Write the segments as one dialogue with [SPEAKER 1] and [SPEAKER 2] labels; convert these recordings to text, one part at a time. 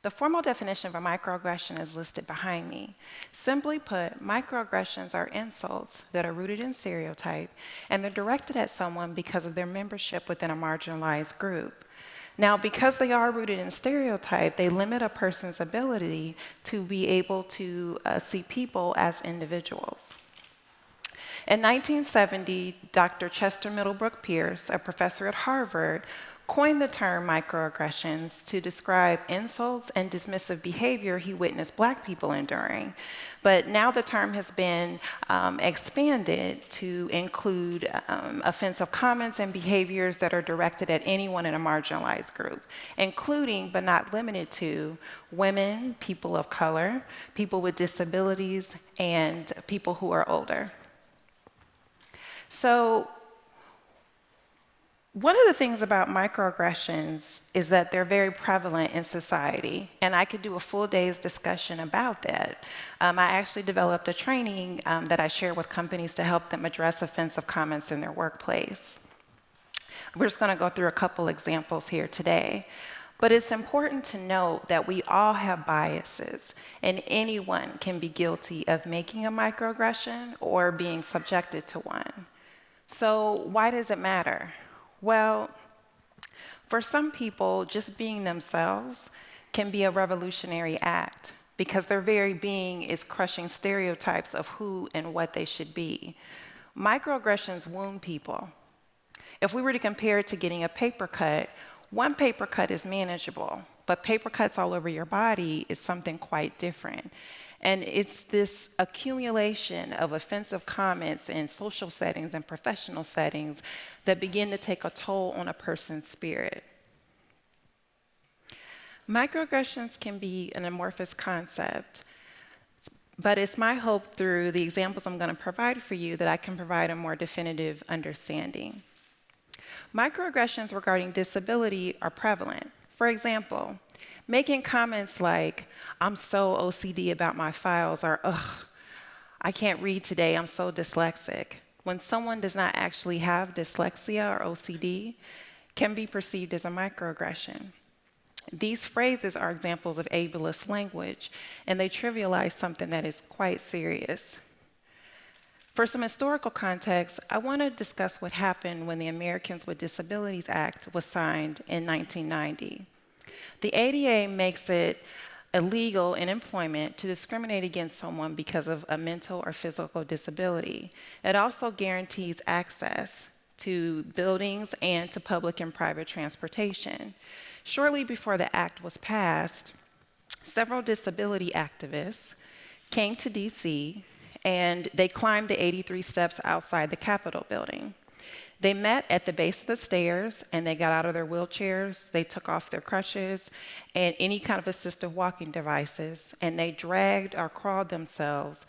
[SPEAKER 1] The formal definition of a microaggression is listed behind me. Simply put, microaggressions are insults that are rooted in stereotype, and they're directed at someone because of their membership within a marginalized group. Now, because they are rooted in stereotype, they limit a person's ability to be able to see people as individuals. In 1970, Dr. Chester Middlebrook Pierce, a professor at Harvard, coined the term microaggressions to describe insults and dismissive behavior he witnessed Black people enduring. But now the term has been expanded to include offensive comments and behaviors that are directed at anyone in a marginalized group, including but not limited to women, people of color, people with disabilities, and people who are older. So, one of the things about microaggressions is that they're very prevalent in society, and I could do a full day's discussion about that. I actually developed a training that I share with companies to help them address offensive comments in their workplace. We're just going to go through a couple examples here today. But it's important to note that we all have biases, and anyone can be guilty of making a microaggression or being subjected to one. So why does it matter? Well, for some people, just being themselves can be a revolutionary act because their very being is crushing stereotypes of who and what they should be. Microaggressions wound people. If we were to compare it to getting a paper cut, one paper cut is manageable, but paper cuts all over your body is something quite different. And it's this accumulation of offensive comments in social settings and professional settings that begin to take a toll on a person's spirit. Microaggressions can be an amorphous concept, but it's my hope through the examples I'm going to provide for you that I can provide a more definitive understanding. Microaggressions regarding disability are prevalent. For example, making comments like, "I'm so OCD about my files," or, "Ugh, I can't read today, I'm so dyslexic," when someone does not actually have dyslexia or OCD, can be perceived as a microaggression. These phrases are examples of ableist language, and they trivialize something that is quite serious. For some historical context, I want to discuss what happened when the Americans with Disabilities Act was signed in 1990. The ADA makes it illegal in employment to discriminate against someone because of a mental or physical disability. It also guarantees access to buildings and to public and private transportation. Shortly before the act was passed, several disability activists came to DC and they climbed the 83 steps outside the Capitol building. They met at the base of the stairs and they got out of their wheelchairs, they took off their crutches and any kind of assistive walking devices, and they dragged or crawled themselves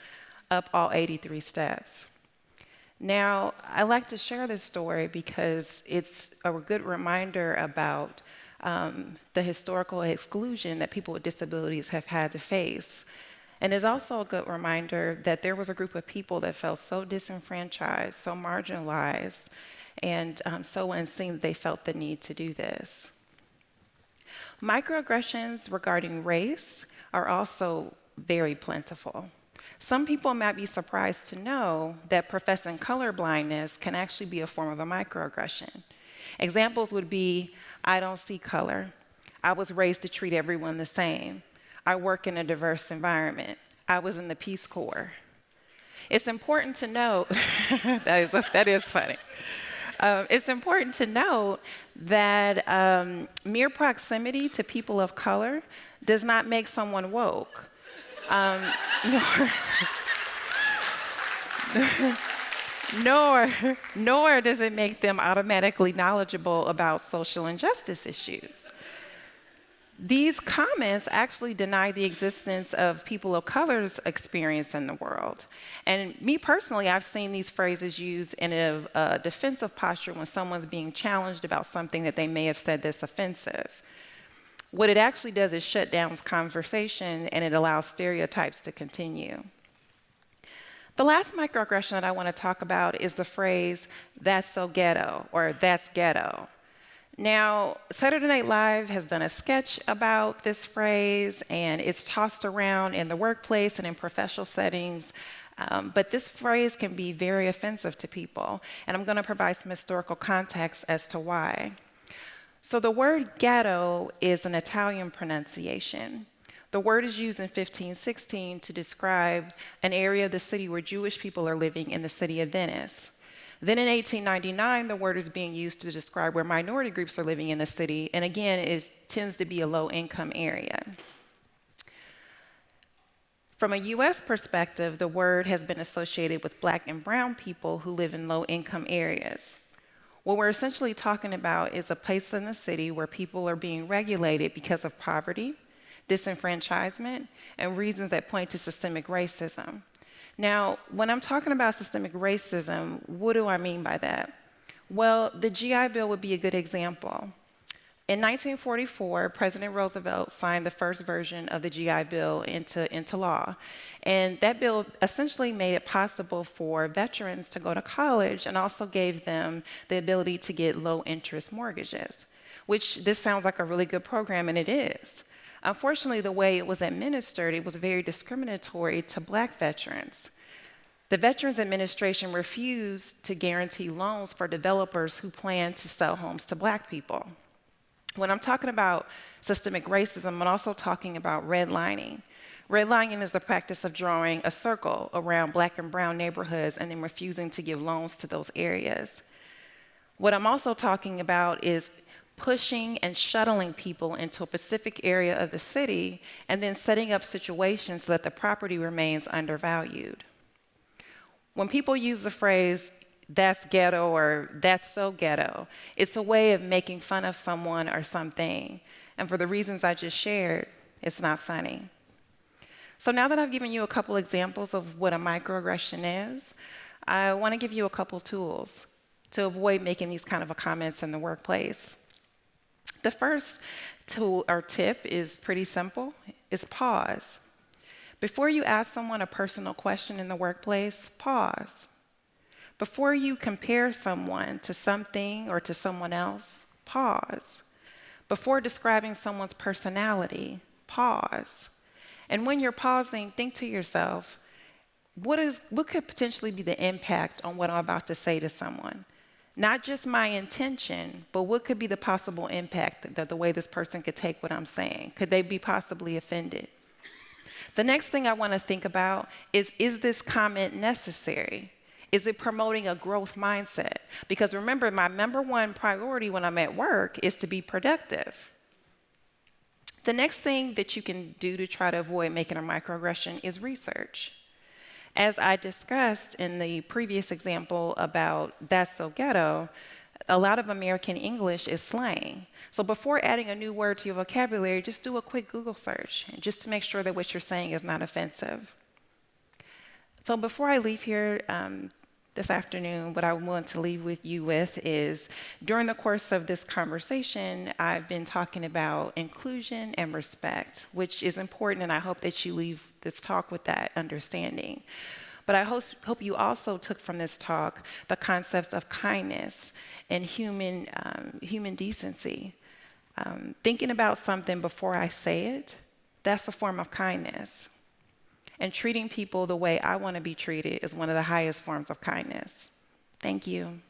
[SPEAKER 1] up all 83 steps. Now, I like to share this story because it's a good reminder about the historical exclusion that people with disabilities have had to face. And it's also a good reminder that there was a group of people that felt so disenfranchised, so marginalized, and so unseen that they felt the need to do this. Microaggressions regarding race are also very plentiful. Some people might be surprised to know that professing colorblindness can actually be a form of a microaggression. Examples would be, "I don't see color," "I was raised to treat everyone the same," "I work in a diverse environment," "I was in the Peace Corps." It's important to note, that is funny. It's important to note that mere proximity to people of color does not make someone woke. Nor does it make them automatically knowledgeable about social injustice issues. These comments actually deny the existence of people of color's experience in the world. And me personally, I've seen these phrases used in a defensive posture when someone's being challenged about something that they may have said that's offensive. What it actually does is shut down conversation and it allows stereotypes to continue. The last microaggression that I want to talk about is the phrase, "that's so ghetto," or "that's ghetto." Now, Saturday Night Live has done a sketch about this phrase, and it's tossed around in the workplace and in professional settings. But this phrase can be very offensive to people, and I'm going to provide some historical context as to why. So the word ghetto is an Italian pronunciation. The word is used in 1516 to describe an area of the city where Jewish people are living in the city of Venice. Then in 1899, the word is being used to describe where minority groups are living in the city, and again, it tends to be a low-income area. From a U.S. perspective, the word has been associated with Black and brown people who live in low-income areas. What we're essentially talking about is a place in the city where people are being regulated because of poverty, disenfranchisement, and reasons that point to systemic racism. Now, when I'm talking about systemic racism, what do I mean by that? Well, the GI Bill would be a good example. In 1944, President Roosevelt signed the first version of the GI Bill into law. And that bill essentially made it possible for veterans to go to college and also gave them the ability to get low-interest mortgages, which this sounds like a really good program, and it is. Unfortunately, the way it was administered, it was very discriminatory to Black veterans. The Veterans Administration refused to guarantee loans for developers who planned to sell homes to Black people. When I'm talking about systemic racism, I'm also talking about redlining. Redlining is the practice of drawing a circle around Black and brown neighborhoods and then refusing to give loans to those areas. What I'm also talking about is pushing and shuttling people into a specific area of the city and then setting up situations so that the property remains undervalued. When people use the phrase, "that's ghetto" or "that's so ghetto," it's a way of making fun of someone or something. And for the reasons I just shared, it's not funny. So now that I've given you a couple examples of what a microaggression is, I want to give you a couple tools to avoid making these kind of comments in the workplace. The first tool or tip is pretty simple, is pause. Before you ask someone a personal question in the workplace, pause. Before you compare someone to something or to someone else, pause. Before describing someone's personality, pause. And when you're pausing, think to yourself, what could potentially be the impact on what I'm about to say to someone? Not just my intention, but what could be the possible impact that the way this person could take what I'm saying? Could they be possibly offended? The next thing I want to think about is this comment necessary? Is it promoting a growth mindset? Because remember, my number one priority when I'm at work is to be productive. The next thing that you can do to try to avoid making a microaggression is research. As I discussed in the previous example about "that's so ghetto," a lot of American English is slang. So before adding a new word to your vocabulary, just do a quick Google search, just to make sure that what you're saying is not offensive. So before I leave here this afternoon, what I want to leave with you with is, during the course of this conversation, I've been talking about inclusion and respect, which is important, and I hope that you leave this talk with that understanding. But I hope you also took from this talk the concepts of kindness and human decency. Thinking about something before I say it, that's a form of kindness. And treating people the way I want to be treated is one of the highest forms of kindness. Thank you.